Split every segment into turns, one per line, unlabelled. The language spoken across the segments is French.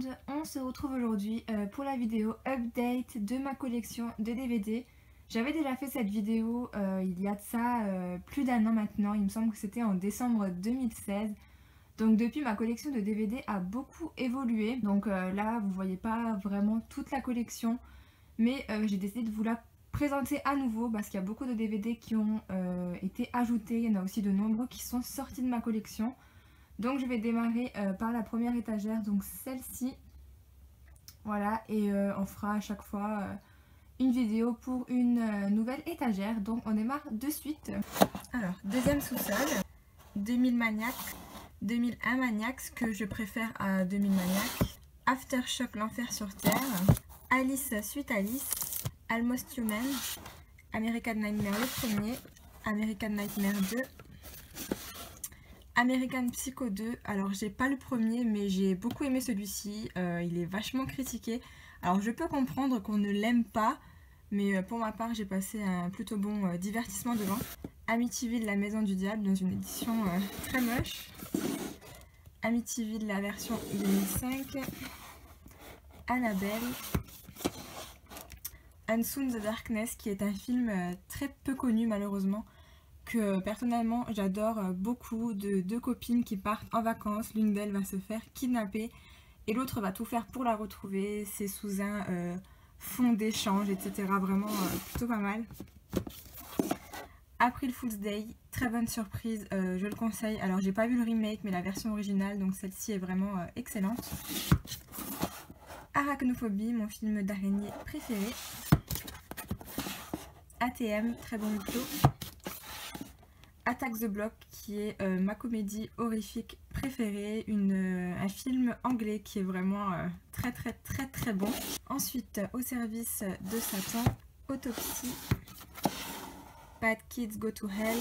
monde, on se retrouve aujourd'hui pour la vidéo update de ma collection de DVD. J'avais déjà fait cette vidéo il y a de ça plus d'un an maintenant, il me semble que c'était en décembre 2016. Donc depuis, ma collection de DVD a beaucoup évolué. Donc là vous voyez pas vraiment toute la collection, mais j'ai décidé de vous la présenter à nouveau parce qu'il y a beaucoup de DVD qui ont été ajoutés. Il y en a aussi de nombreux qui sont sortis de ma collection. Donc je vais démarrer par la première étagère, donc celle-ci. Voilà, et on fera à chaque fois une vidéo pour une nouvelle étagère. Donc on démarre de suite. Alors, deuxième sous-sol, 2000 Maniacs, 2001 Maniacs, que je préfère à 2000 Maniacs, Aftershock l'enfer sur terre, Alice suite Alice, Almost Human, American Nightmare le premier, American Nightmare 2, American Psycho 2, alors j'ai pas le premier mais j'ai beaucoup aimé celui-ci, il est vachement critiqué. Alors je peux comprendre qu'on ne l'aime pas, mais pour ma part j'ai passé un plutôt bon divertissement devant. Amityville la maison du diable dans une édition très moche. Amityville la version 2005. Annabelle. And Soon the Darkness, qui est un film très peu connu malheureusement, que personnellement j'adore beaucoup, de deux copines qui partent en vacances. L'une d'elles va se faire kidnapper et l'autre va tout faire pour la retrouver. C'est sous un fond d'échange, etc. Vraiment plutôt pas mal. April Fool's Day, très bonne surprise, je le conseille. Alors j'ai pas vu le remake mais la version originale, donc celle-ci est vraiment excellente. Arachnophobie, mon film d'araignée préféré. ATM, très bon huis clos. Attack the Block, qui est ma comédie horrifique préférée, un film anglais qui est vraiment très bon. Ensuite, Au service de Satan, Autopsie, Bad Kids Go to Hell,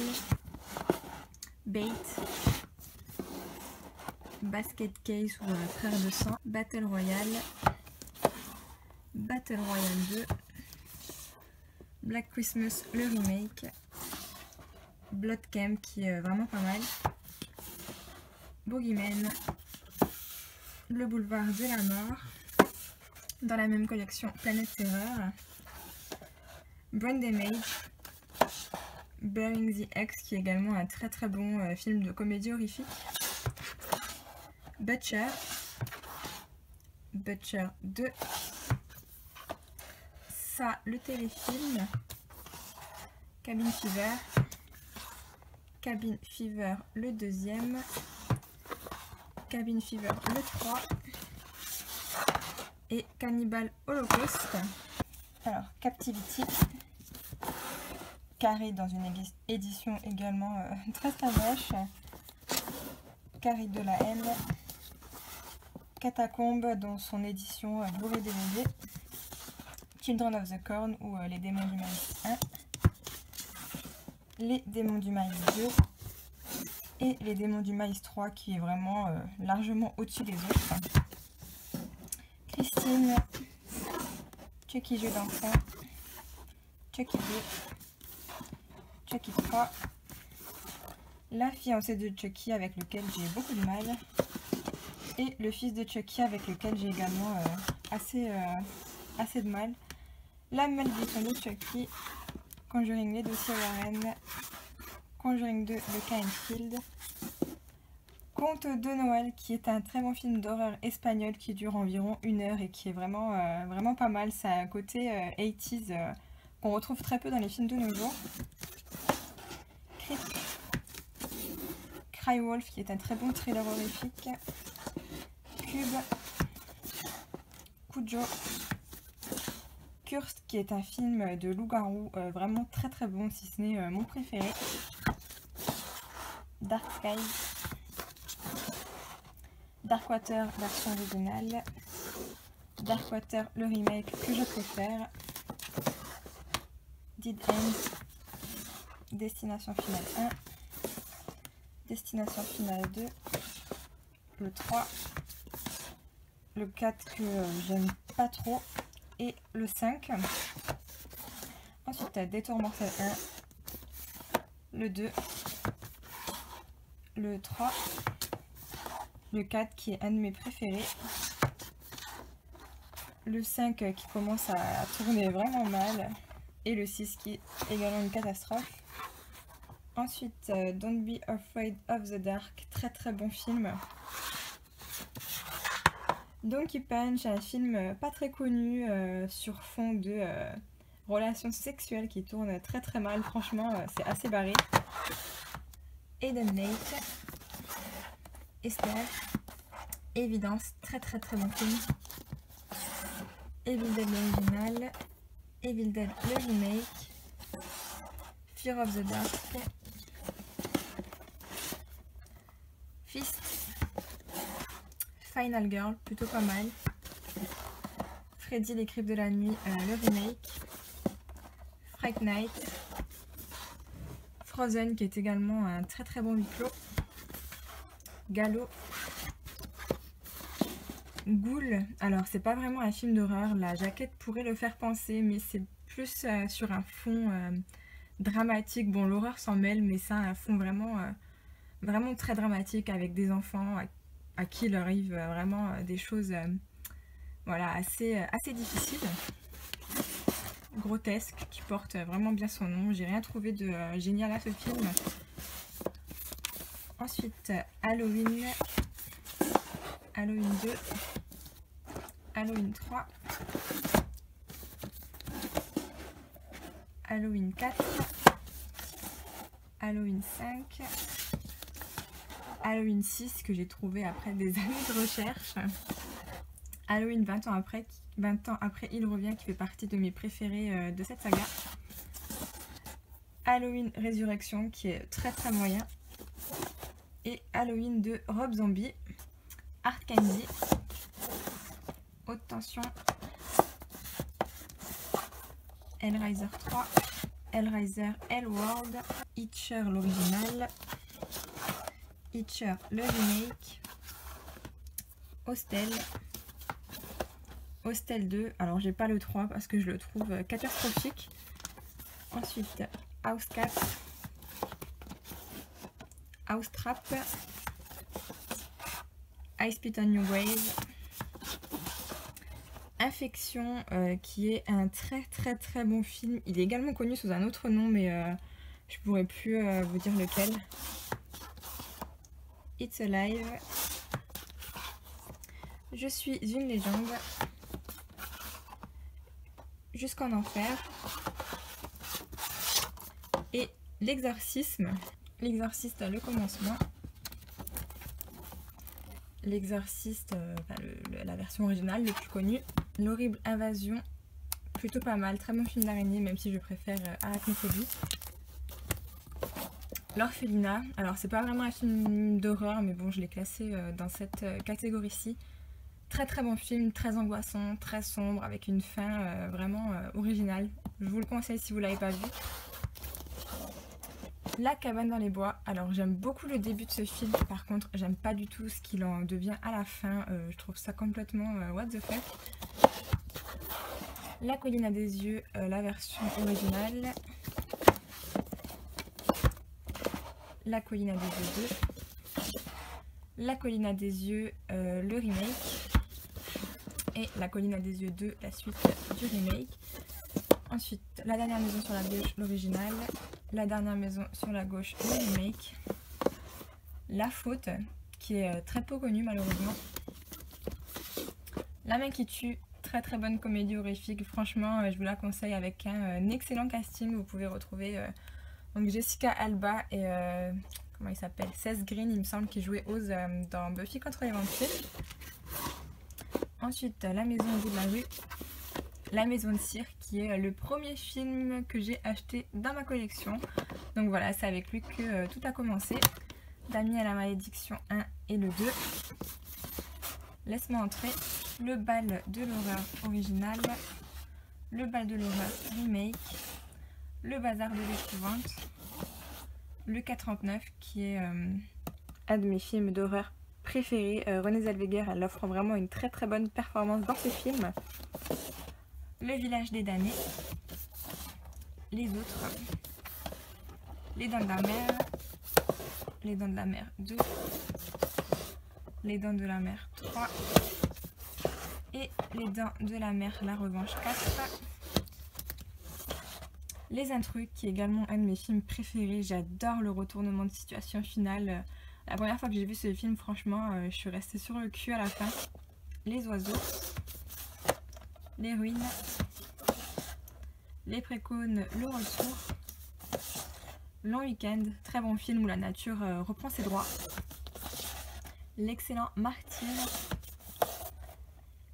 Bait, Basket Case ou Frère de sang, Battle Royale, Battle Royale 2, Black Christmas le remake, Blood Camp qui est vraiment pas mal, Boogeyman, Le boulevard de la mort, dans la même collection Planète Terreur, Brain Damage, Burying the Ex qui est également un très bon film de comédie horrifique, Butcher 2, ça le téléfilm, Cabin Fever le deuxième, Cabin Fever le 3 et Cannibal Holocaust. Alors Captivity, Carrie dans une édition également très moche, Carrie de la haine, Catacombe dans son édition Blu-ray DVD, Children of the Corn ou Les démons du maïs 1, Les démons du maïs 2 et Les démons du maïs 3 qui est vraiment largement au-dessus des autres. Christine, Chucky jeu d'enfant, Chucky 2, Chucky 3, La fiancée de Chucky avec lequel j'ai beaucoup de mal, et Le fils de Chucky avec lequel j'ai également assez de mal. La malédiction de Chucky, Conjuring les dossiers Warren, Conjuring 2 le Cainfield, Conte de Noël qui est un très bon film d'horreur espagnol qui dure environ 1 heure et qui est vraiment pas mal. Ça a un côté 80s qu'on retrouve très peu dans les films de nos jours. Cry Wolf qui est un très bon thriller horrifique. Cube, Cujo, Cursed qui est un film de loup-garou vraiment très bon, si ce n'est mon préféré. Dark Sky, Darkwater version originale, Darkwater le remake que je préfère, Dead End, Destination Finale 1, Destination Finale 2, le 3, le 4 que j'aime pas trop et le 5. Ensuite Détour mortel 1, le 2, le 3, le 4 qui est un de mes préférés, le 5 qui commence à tourner vraiment mal, et le 6 qui est également une catastrophe. Ensuite, Don't Be Afraid of the Dark, très très bon film. Donkey Punch, un film pas très connu sur fond de relations sexuelles qui tournent très très mal, franchement c'est assez barré. Eden Lake, Esther, Évidence, très très très bon film. Evil Dead l'original, Evil Dead le remake, Fear of the Dark, Fist, Final Girl, plutôt pas mal, Freddy les Cryptes de la Nuit, le remake, Fright Night, Frozen qui est également un très très bon huis clos, Gallo, Ghoul, alors c'est pas vraiment un film d'horreur, la jaquette pourrait le faire penser, mais c'est plus sur un fond dramatique. Bon, l'horreur s'en mêle, mais c'est un fond vraiment très dramatique, avec des enfants à qui il arrive vraiment des choses voilà, assez difficiles, grotesques, qui portent vraiment bien son nom. J'ai rien trouvé de génial à ce film. Ensuite, Halloween, Halloween 2, Halloween 3, Halloween 4, Halloween 5, Halloween 6 que j'ai trouvé après des années de recherche, Halloween 20 ans après il revient, qui fait partie de mes préférés de cette saga, Halloween Résurrection qui est très très moyen, et Halloween de Rob Zombie, Hard Candy, Haute Tension, Hellraiser 3, Hellraiser Hellworld, Hitcher l'original, Hitcher le remake, Hostel, Hostel 2, alors j'ai pas le 3 parce que je le trouve catastrophique. Ensuite, House Cat, House Trap, I Spit on Your Grave, Infection qui est un très très bon film. Il est également connu sous un autre nom, mais je pourrais plus vous dire lequel. It's Alive, Je suis une légende, Jusqu'en enfer, et L'exorcisme, L'exorciste le commencement, L'exorciste, la version originale, le plus connue, L'horrible invasion, plutôt pas mal, très bon film d'araignée, même si je préfère Arachnophobie. L'orphelinat, alors c'est pas vraiment un film d'horreur, mais bon, je l'ai classé dans cette catégorie-ci. Très très bon film, très angoissant, très sombre, avec une fin vraiment originale. Je vous le conseille si vous l'avez pas vu. La cabane dans les bois, alors j'aime beaucoup le début de ce film, par contre j'aime pas du tout ce qu'il en devient à la fin, je trouve ça complètement what the fuck. La colline à des yeux, la version originale, La colline à des yeux 2, La colline à des yeux, le remake, et La colline à des yeux 2, la suite du remake. Ensuite, La dernière maison sur la gauche, l'original, La dernière maison sur la gauche, le remake, La faute, qui est très peu connue malheureusement, La main qui tue, très très bonne comédie horrifique, franchement je vous la conseille, avec un excellent casting. Vous pouvez retrouver donc Jessica Alba et comment il s'appelle, Seth Green il me semble, qui jouait Oz dans Buffy contre les vampires. Ensuite, La maison au bout de la rue, La maison de cire, qui est le premier film que j'ai acheté dans ma collection. Donc voilà, c'est avec lui que tout a commencé. Damien à la malédiction 1 et le 2. Laisse-moi entrer, Le bal de l'horreur original, Le bal de l'horreur remake, Le bazar de l'épouvante, Le 439 qui est un de mes films d'horreur préférés. Renée Zellweger, elle offre vraiment une très très bonne performance dans ce film. Le village des damnés, Les autres, Les dents de la mer, Les dents de la mer 2, Les dents de la mer 3 et Les Dents de la Mer, la revanche 4. Les Intrus, qui est également un de mes films préférés. J'adore le retournement de situation finale. La première fois que j'ai vu ce film, franchement, je suis restée sur le cul à la fin. Les Oiseaux. Les Ruines. Les Précônes, le retour. Long Week-end, très bon film où la nature reprend ses droits. L'excellent Martyr.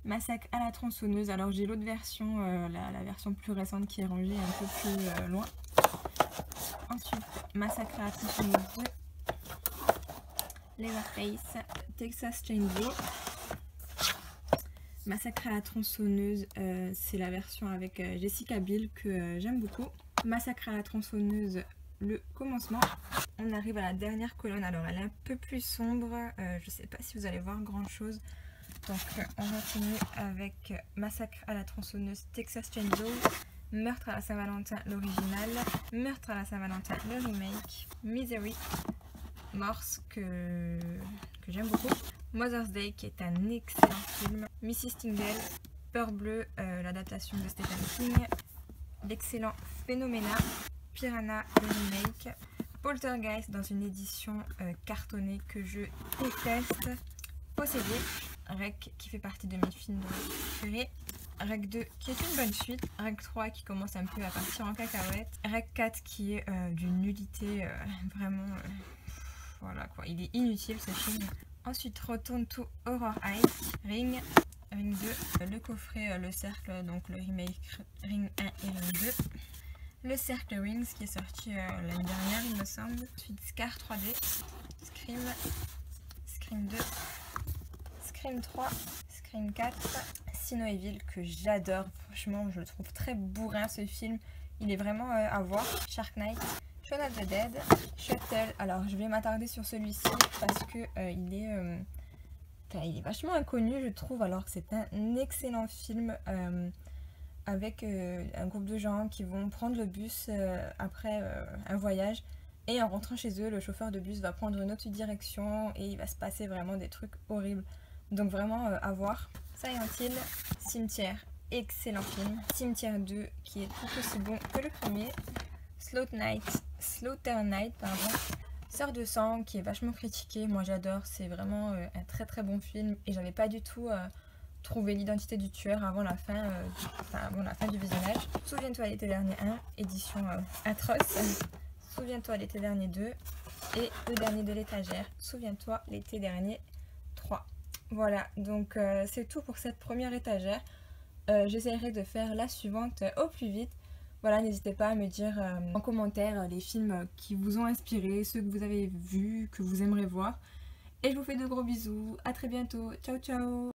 Massacre à la tronçonneuse. Alors j'ai l'autre version, la version plus récente qui est rangée un peu plus loin. Ensuite, Massacre à la tronçonneuse 2. Leatherface, Texas Chainsaw. Massacre à la tronçonneuse, c'est la version avec Jessica Biel que j'aime beaucoup. Massacre à la tronçonneuse, le commencement. On arrive à la dernière colonne, alors elle est un peu plus sombre, je sais pas si vous allez voir grand chose. Donc on continue avec Massacre à la tronçonneuse, Texas Chainsaw, Meurtre à la Saint-Valentin, l'original, Meurtre à la Saint-Valentin, le remake, Misery, Morse que j'aime beaucoup, Mother's Day qui est un excellent film, Mrs. Tingle, Peur bleue, l'adaptation de Stephen King, l'excellent Phénoména, Piranha, le remake, Poltergeist dans une édition cartonnée que je déteste, Possédé, Rec qui fait partie de mes films préférés, Rec 2 qui est une bonne suite, Rec 3 qui commence un peu à partir en cacahuète, Rec 4 qui est d'une nullité vraiment, voilà quoi, il est inutile ce film. Ensuite Return to Horror Heights, Ring 2, le coffret Le Cercle, donc le remake Ring 1 et Ring 2. Le Cercle Rings qui est sorti l'année dernière il me semble. Ensuite Scar 3D, Scream 2, Scream 3, Scream 4, Sino Evil que j'adore, franchement je le trouve très bourrin ce film, il est vraiment à voir. Shark Night, Shaun of the Dead, Shuttle, alors je vais m'attarder sur celui-ci parce que il est vachement inconnu je trouve, alors que c'est un excellent film avec un groupe de gens qui vont prendre le bus après un voyage. Et en rentrant chez eux, le chauffeur de bus va prendre une autre direction et il va se passer vraiment des trucs horribles. Donc vraiment à voir. Silent Hill, Cimetière, excellent film. Cimetière 2 qui est tout aussi bon que le premier. Slaughter Night, Sœur de sang qui est vachement critiqué. Moi j'adore, c'est vraiment un très très bon film. Et j'avais pas du tout trouvé l'identité du tueur avant la fin, du visionnage. Souviens-toi l'été dernier 1, édition atroce. Souviens-toi l'été dernier 2 et le dernier de l'étagère, Souviens-toi l'été dernier 3. Voilà, donc c'est tout pour cette première étagère. J'essaierai de faire la suivante au plus vite. Voilà, n'hésitez pas à me dire en commentaire les films qui vous ont inspiré, ceux que vous avez vus, que vous aimeriez voir. Et je vous fais de gros bisous, à très bientôt, ciao ciao.